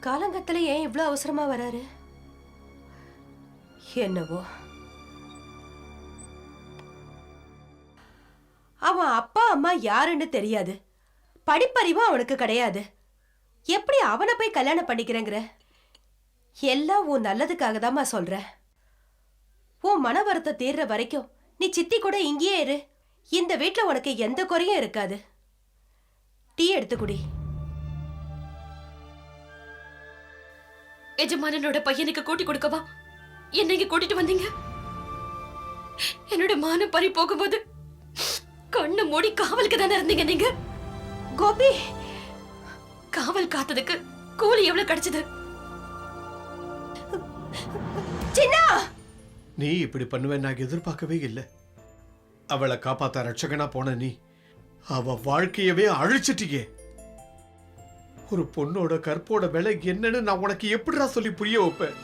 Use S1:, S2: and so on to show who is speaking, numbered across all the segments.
S1: காலங்கத்துல ஏன் இவ்வளவு அவசரமா வராரு? என்னவோ அவன் அப்பா அம்மா யாருன்னு தெரியாது, படிப்பறிவும் அவனுக்கு கிடையாது. எப்படி அவனை போய் கல்யாணம் பண்ணிக்கிறேங்கிற? எல்லாம் உன் நல்லதுக்காக தாம்மா சொல்ற. உன் மன வருத்தம் தீர்ற வரைக்கும் நீ சித்தி கூட இங்கேயே இரு. இந்த வீட்டுல உனக்கு எந்த குறையும் இருக்காது. டீ எடுத்து குடி.
S2: எஜமானனோட பையனுக்கு கூட்டி கொடுக்கவா என்ன இங்க கூட்டிட்டு வந்தீங்க? என்னோட மானம் பறி போகும்போது கண்ணு மூடி காவலுக்கு தானே இருந்தீங்க நீங்க.
S1: கோபி,
S2: காவல் காத்ததுக்கு கூலி எவ்வளவு கிடைச்சது?
S1: சின்னா,
S3: நீ இப்படி பண்ணுவேன் நான் எதிர்பார்க்கவே இல்லை. அவளை காப்பாத்த ரட்சகனா போன நீ அவ வாழ்க்கையவே அழிச்சிட்டீங்க. ஒரு பொண்ணோட கற்போட விலை என்னன்னு நான் உனக்கு எப்படிடா சொல்லி புரிய வைப்பேன்?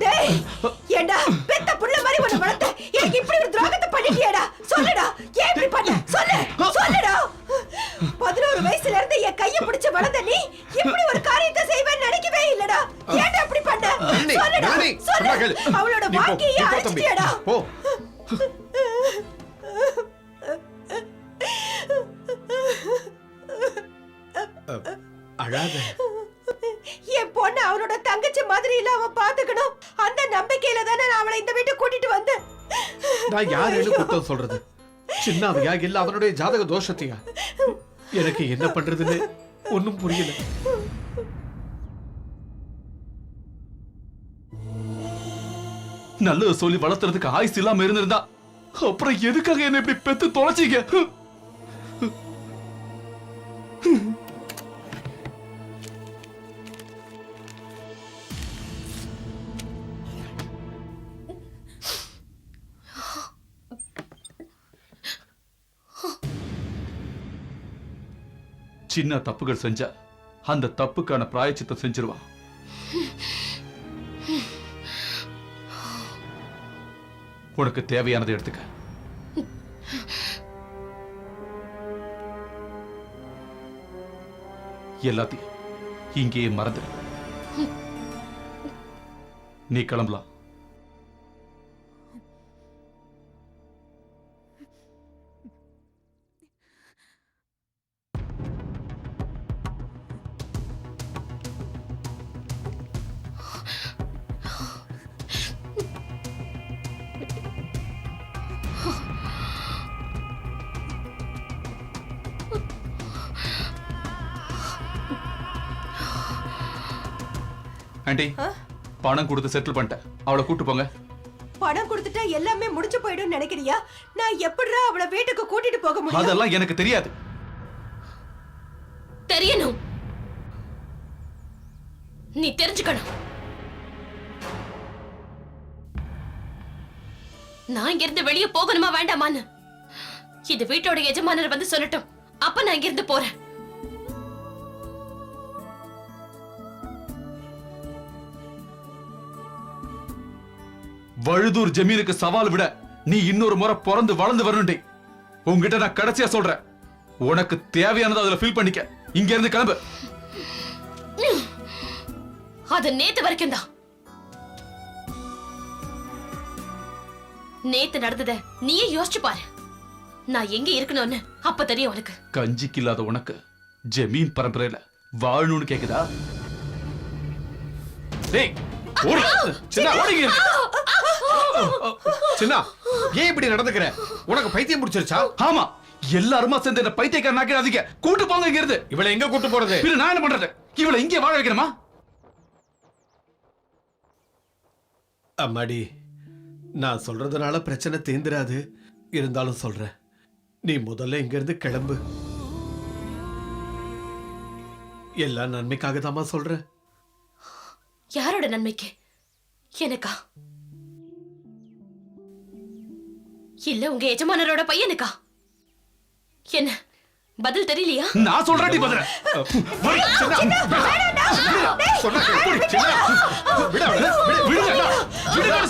S1: டேய், ஏண்டா பெத்த புள்ள மாதிரி உன்னை வளர்த்த எனக்கு இப்படி ஒரு துரோகத்தை பண்ணிட்டியேடா? சொல்லுடா, ஏன் இப்படி பண்ண? சொல்லுடா. 11 வயசுல இருந்து என் கையை பிடிச்சு வளர்ந்த நீ இப்படி ஒரு காரியத்தை செய்வேன்னு நினைக்கவே இல்லடா. ஏன்டா இப்படி பண்ண? சொல்லுடா, சொல்லு. அவளோட வாழ்க்கையை அழிச்சிட்டியேடா.
S3: போ. அழாத.
S1: என் பொண்ணு அவனோட தங்கச்சி மாதிரி இல்ல அவ பாத்துக்கணும். அந்த நம்பிக்கையில தானே நான் அவளை இந்த வீட்டுக்கு கூட்டிட்டு வந்தேன்.
S3: நான் யாரேன்னு குத்தம் சொல்றது? சின்னவையா இல்ல அவனுடைய ஜாதக தோஷத்தையா? எனக்கு என்ன பண்றதுன்னு ஒன்னும் புரியல.
S4: நல்லது சொல்லி வளர்த்துறதுக்கு ஆயுசு இல்லாம இருந்திருந்தா அப்புறம் எதுக்காக என்ன இப்படி பெத்து தொலைச்சீங்க? சின்ன தப்புகள் செஞ்சா அந்த தப்புக்கான பிராயச்சித்தம் செஞ்சிருவான். உனக்கு தேவையானதை எடுத்துக்க. எல்லாத்தையும் இங்கேயே மறந்துடு. நீ கிளம்பலாம். ஆண்டி, பணம் கொடுத்து செட்டில் பண்ணிட்டேன். அவளை கூட்டு போங்க.
S1: பணம் கொடுத்துட்டா எல்லாமே முடிஞ்சு போயிடும் நினைக்கிறியா? நான் எப்படிடா அவளை வீட்டுக்கு கூட்டிட்டு போக முடியும்?
S4: அதெல்லாம் எனக்கு தெரியாது.
S2: தெரியணும். நீ தெரிஞ்சுக்கணும். நான் இங்க இருந்து வெளியே போகணுமா வேண்டாமான்னு இது வீட்டோட எஜமானர் வந்து சொல்லட்டும். அப்ப நான் இங்க இருந்து போறேன்.
S4: வழுதூர் ஜமீனுக்கு சவால் விட நீ இன்னொரு முறை பிறந்து வளர்ந்து வரணுண்டி. உங்ககிட்ட நான் கடைசியா சொல்றேன், உனக்கு தேவையானதை அதுல ஃபீல் பண்ணிக்க. இங்க இருந்து கிளம்பு.
S2: அது நேத்து வரைக்கும் தான். நேத்து நடந்தத நீயே யோசிச்சு பாரு. நான் எங்க இருக்கணும்னு அப்ப தெரியும் உனக்கு.
S4: கஞ்சிக்கு இல்லாத உனக்கு ஜமீன் பரம்பரையில வாழணும்னு கேக்குதா? டேய், ஓடி. சின்ன, ஓடிங்க.
S3: சின்ன, ஏன் இப்படி நடந்துக்கிற? உனக்கு பைத்தியம் முடிச்சிருச்சா?
S4: ஆமா, எல்லாருமா சேர்ந்து என்ன பைத்தியக்காரன் ஆக்கிடாதீங்க. கூட்டு போங்க இங்க இருந்து.
S3: இவளை எங்க கூட்டு போறது?
S4: பின்ன நான் என்ன பண்றது? இவளை இங்கே வாழ வைக்கணுமா?
S3: அம்மாடி, நான் சொல்றதுனால பிரச்சனை தீந்துராது. இருந்தாலும் சொல்றேன், நீ முதல்ல இங்க இருந்து கிளம்பு. எல்லாம் நன்மைக்காக தாமா சொல்றேன்.
S2: யாரோட நன்மைக்கு? எனக்கா? இல்ல உங்க எஜமானரோட பையனுக்கா? என்ன பதில் தெரியலையா?
S4: நான் சொல்றேன் பதில்.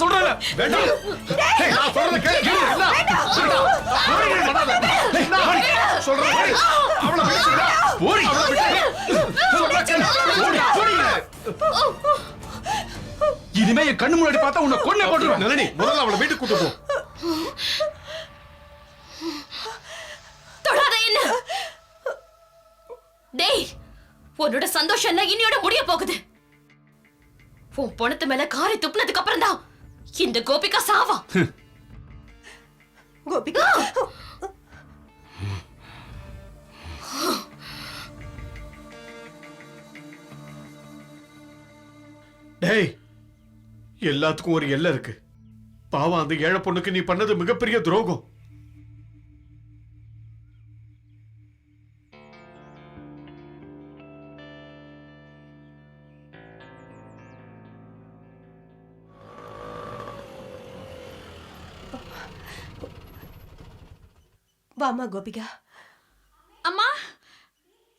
S4: சொல்றேன்.
S3: வேண்டாம். டேய், நான் சொல்றத கேளு. என்ன? வேண்டாம். போடி, பண்ணாத. என்ன? சொல்றத கேளு. அவளை விட்டுடா. போடி. அவளை விட்டுடா. சொல்றத கேளு. போடி, போடி.
S4: இனிமே என் கண்ணு முன்னாடி பார்த்தா உன்னை கொன்னே போட்டுருவேன்.
S3: நளினி, முதல்ல அவளை வீட்டுக்கு கூட்டு போ.
S2: தொடாத என்ன. டேய், உன்னோட சந்தோஷம் எல்லாம் இன்னையோட முடிய போகுது. உன் பொணத்து மேல காரை துப்புனதுக்கு அப்புறம் தான் இந்த கோபிகா சாவா.
S1: கோபிகா
S3: டேய், எல்லாத்துக்கும் ஒரு எல்லை இருக்கு. பாவம், அந்த ஏழை பொண்ணுக்கு நீ பண்ணது மிகப்பெரிய துரோகம்.
S1: வாமா கோபிகா,
S2: அம்மா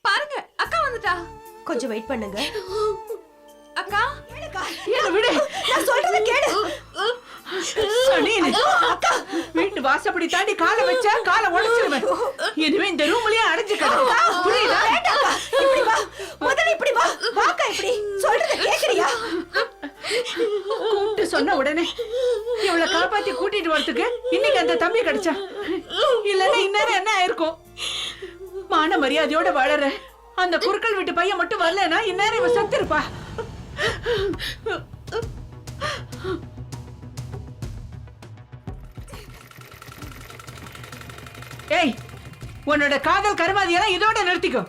S2: பாருங்க, அக்கா வந்துட்டா.
S1: கொஞ்சம் வெயிட் பண்ணுங்க.
S2: அக்கா
S1: என்ன விடு, நான் சொல்றத கேளு.
S5: அக்கா, வீட்டு வாசப்படி தாண்டி காலை வச்சா காலை உடைச்சிருவேன். இனிமே இந்த ரூம்லயே அடைஞ்சு கிடக்கு. புரியுதா?
S1: வேண்டாம்க்கா, இப்படி வா. முதல்ல இப்படி வா. வாக்கா, இப்படி சொல்றத கேக்குறியா?
S5: கூப்பிட்டு சொன்ன உடனே இவளை காப்பாத்தி கூட்டிட்டு வரதுக்கு இன்னைக்கு அந்த தம்பி கிடைச்சா. இல்லன்னா இந்நேரம் என்ன ஆயிருக்கும்? மான மரியாதையோட வாழற அந்த குறுக்கள் வீட்டு பையன் மட்டும் வரலன்னா இந்நேரம் இவ செத்து இருப்பா. ஏய், உன்னோட காதல் கருமாதியெல்லாம் இதோட நிறுத்திக்கோ.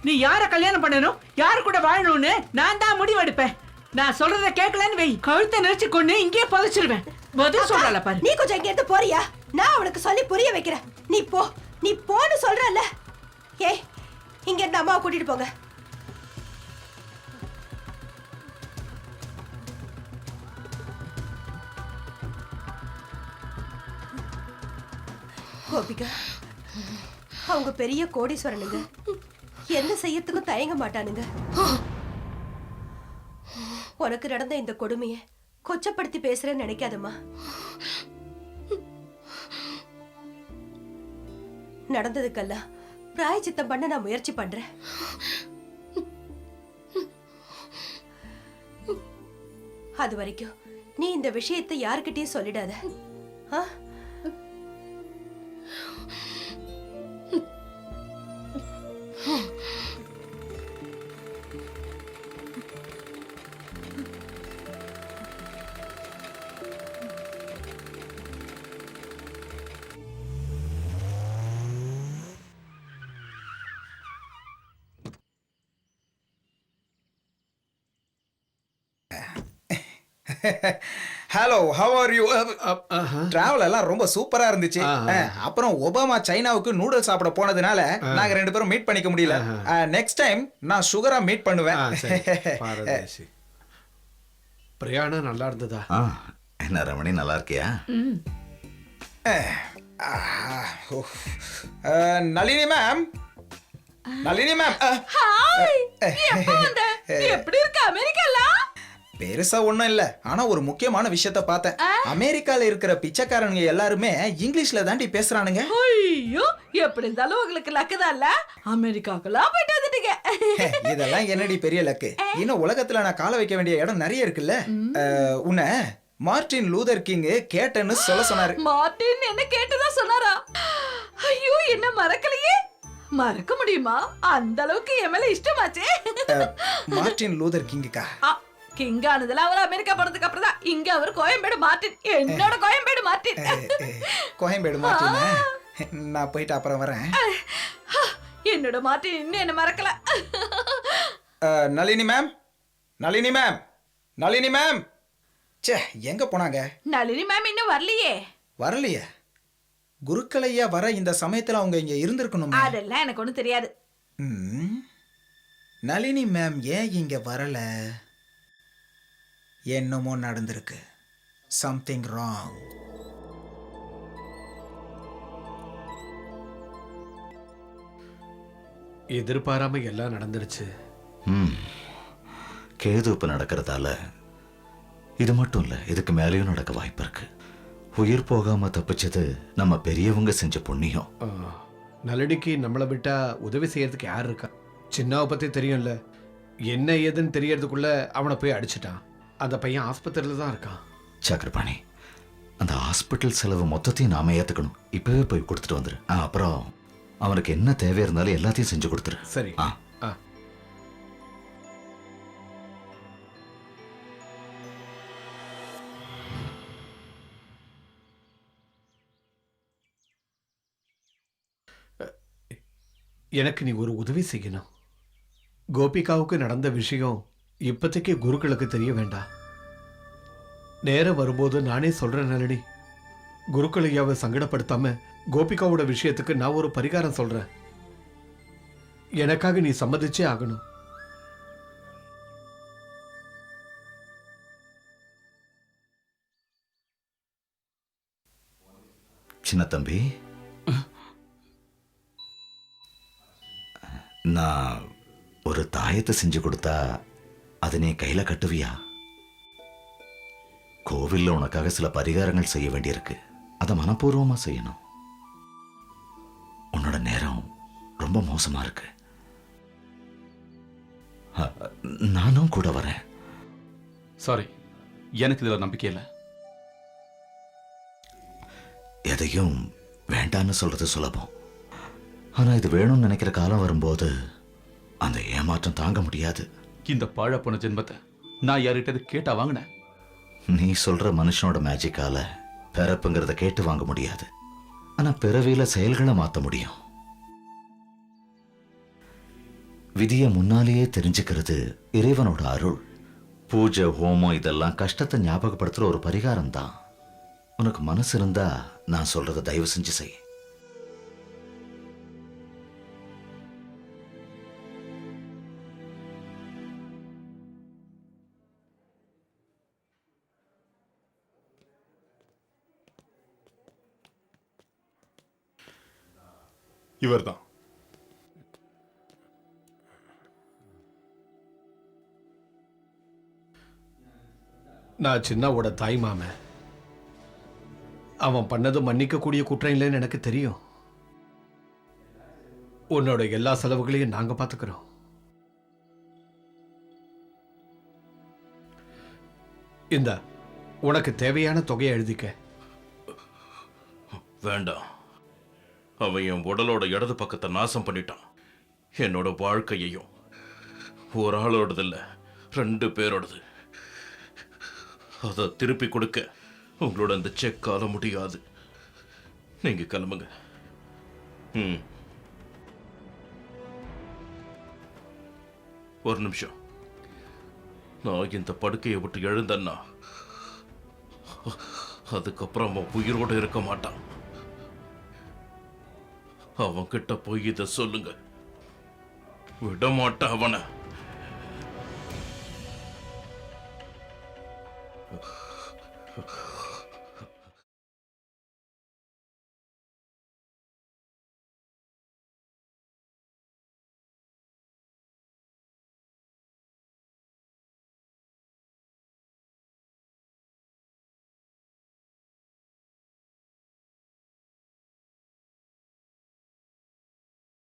S5: நீ யார கல்யாணம் பண்ணணும், யாரு கூட வாழணும்னு நான் தான் முடிவெடுப்பேன். நான் சொல்றத கேட்கலன்னு வை, கழுத்தை நெரிச்சு கொண்டு இங்கே புதைச்சிருவேன். பதில் சொல்றல பாரு.
S1: நீ கொஞ்சம் இங்க இருந்து போறியா? நான் அவளுக்கு சொல்லி புரிய வைக்கிறேன். நீ போ, நீ போன்னு சொல்றல. ஏய், இங்க இருந்து அம்மாவை கூட்டிட்டு போங்க. கோபிகா, அவங்க பெரிய கோடீஸ்வரனுங்க. என்ன செய்யறதுக்கும் தயங்க மாட்டானுங்க. உனக்கு நடந்த இந்த கொடுமையை கொச்சப்படுத்தி பேசுறேன்னு நினைக்காதம்மா. நடந்ததுக்கெல்லாம் பிராயச்சித்தம் பண்ண நான் முயற்சி பண்றேன். அது வரைக்கும் நீ இந்த விஷயத்தை யாருக்கிட்டையும் சொல்லிடாத. ஆ?
S6: Hello, how are you? Travel எல்லாம் ரொம்ப சூப்பரா இருந்துச்சு. அப்புறம் ஒபாமா சைனாவுக்கு நூடுல்ஸ் சாப்பிட போனதுனால நாங்க ரெண்டு பேரும் மீட் பண்ணிக்க முடியல. நெக்ஸ்ட் டைம் நான் சுகரா மீட் பண்ணுவேன்.
S3: பிரயாணம் நல்லா இருந்ததா?
S7: என்ன ரமணி, நல்லா இருக்கியா?
S6: நளினி மேம், நளினி மேம்,
S5: எப்படி இருக்கு அமெரிக்காலாம்?
S6: பெருசா ஒண்ணும் இல்ல. ஆனா ஒரு முக்கியமான விஷயத்த பார்த்தேன். அமெரிக்கால இருக்கிற பிச்சைக்காரனுங்க எல்லாருமே இங்கிலீஷ்ல தாண்டி பேசுறானுங்க.
S5: ஐயோ, எப்படி இருந்தாலும் உங்களுக்கு லக்கு தான் இல்ல? அமெரிக்காக்குலாம் போயிட்டு வந்துட்டீங்க.
S6: இதெல்லாம் என்னடி பெரிய லக்கு. இன்னும் உலகத்துல நான் கால வைக்க வேண்டிய இடம் நிறைய இருக்குல்ல. உன்னை மார்ட்டின் லூதர் கிங் கேட்டேன்னு சொல்ல சொன்னாரு.
S5: மார்ட்டின் என்ன கேட்டுதான் சொன்னாரா? ஐயோ, என்ன மறக்கலையே. மறக்க முடியுமா? அந்த அளவுக்கு என் மேல இஷ்டமாச்சே.
S6: Martin Luther கிங்குக்கா?
S5: கிங் ஆனதுல அவர் அமெரிக்கா போனதுக்கு அப்புறம் தான் இங்க அவர் கோயம்பேடு மார்ட்டின். என்னோட கோயம்பேடு மார்ட்டின்.
S6: கோயம்பேடு மார்ட்டின். நான் போயிட்டு அப்புறம் வரேன்.
S5: என்னோட மார்ட்டின் இன்னும் என்ன மறக்கல.
S6: Nalini ma'am, Nalini ma'am, Nalini ma'am. ச்சே, எங்க போனாங்க?
S5: நளினி மேம் இன்னும் வரலையே.
S6: வரலையே? குருக்களையா வர இந்த சமயத்துல அவங்க இங்க இருந்திருக்கணும்.
S5: அதெல்லாம் எனக்கு ஒண்ணும் தெரியாது.
S6: நளினி மேம் ஏன் இங்க வரல? என்னமோ நடந்திருக்கு. Something wrong.
S3: எதிர்பாராம எல்லாம் நடந்துருச்சு.
S7: கேது இப்ப நடக்கிறதால இது மட்டும் இல்ல, இதுக்கு மேலேயும் நடக்க வாய்ப்பு இருக்கு. உயிர் போகாம தப்பிச்சது நம்ம பெரியவங்க செஞ்ச புண்ணியம்.
S3: நளினிக்கு நம்மளை விட்டா உதவி செய்யறதுக்கு யார் இருக்கா? சின்னாவை பத்தி தெரியும்ல, என்ன ஏதுன்னு தெரியறதுக்குள்ள அவனை போய் அடிச்சிட்டான். அந்த பையன் ஆஸ்பத்திரியில தான் இருக்கான்.
S7: சக்கரபாணி, அந்த ஹாஸ்பிட்டல் செலவு மொத்தத்தையும் நாம ஏத்துக்கணும். இப்பவே போய் கொடுத்துட்டு வந்துரு. அப்புறம் அவனுக்கு என்ன தேவை இருந்தாலும் எல்லாத்தையும் செஞ்சு கொடுத்துரு.
S3: சரி.
S7: ஆ.
S3: ஆ. எனக்கு நீ ஒரு உதவி செய்யணும். கோபிகாவுக்கு நடந்த விஷயம் இப்போதைக்கு குருக்களுக்கு தெரிய வேண்டாம். நேரம் வரும்போது நானே சொல்றேன் நளினி. குருக்களையாவை சங்கடப்படுத்தாம கோபிகாவோட விஷயத்துக்கு நான் ஒரு பரிகாரம் சொல்றேன். எனக்காக நீ சம்மதிச்சே ஆகணும்.
S7: சின்ன தம்பி, நான் ஒரு தாயத்தை செஞ்சு கொடுத்தா அதை நீ கையில கட்டுவியா? கோவில்ல உனக்காக சில பரிகாரங்கள் செய்ய வேண்டியிருக்கு. அதை மனப்பூர்வமா செய்யணும். உன்னோட நேரம் ரொம்ப மோசமா இருக்கு. நானும் கூட வரேன்.
S4: சாரி, எனக்கு இதுல நம்பிக்கை இல்லை.
S7: எதையும் வேண்டான்னு சொல்றது சுலபம். ஆனா இது வேணும்னு நினைக்கிற காலம் வரும்போது அந்த ஏமாற்றம் தாங்க முடியாது.
S4: இந்த பாழப்போன ஜென்மத்தை நான் யார்கிட்ட கேட்டா வாங்கினேன்.
S7: நீ சொல்ற மனுஷனோட மேஜிக்கால பிறப்புங்கிறத கேட்டு வாங்க முடியாது. ஆனா பிறவியில செயல்களை மாத்த முடியும். விதியை முன்னாலேயே தெரிஞ்சுக்கிறது இறைவனோட அருள். பூஜை, ஹோமம் இதெல்லாம் கஷ்டத்தை ஞாபகப்படுத்துற ஒரு பரிகாரம் தான். உனக்கு மனசு இருந்தா நான் சொல்றத தயவு செஞ்சு செய்.
S8: இவர்தான்.
S3: நான் சின்னாவோட தாய் மாமன். அவன் பண்ணது மன்னிக்கக்கூடிய குற்றம் இல்லைன்னு எனக்கு தெரியும். உன்னோட எல்லா செலவுகளையும் நாங்க பாத்துக்கிறோம். இந்த உனக்கு தேவையான தொகையை எழுதிக்க.
S8: வேண்டாம். அவன் என் உடலோட இடது பக்கத்தை நாசம் பண்ணிட்டான். என்னோட வாழ்க்கையையும். ஒரு ஆளோடதில்ல, 2 பேரோடது. அதை திருப்பி கொடுக்க உங்களோட அந்த செக் ஆள முடியாது. நீங்க கிளம்புங்க. ஒரு நிமிஷம். நான் இந்த படுக்கையை விட்டு எழுந்தேன்னா அதுக்கப்புறம் அவன் உயிரோடு இருக்க மாட்டான். அவன் கிட்ட போய் இதை சொல்லுங்க. விட மாட்டான் அவனை.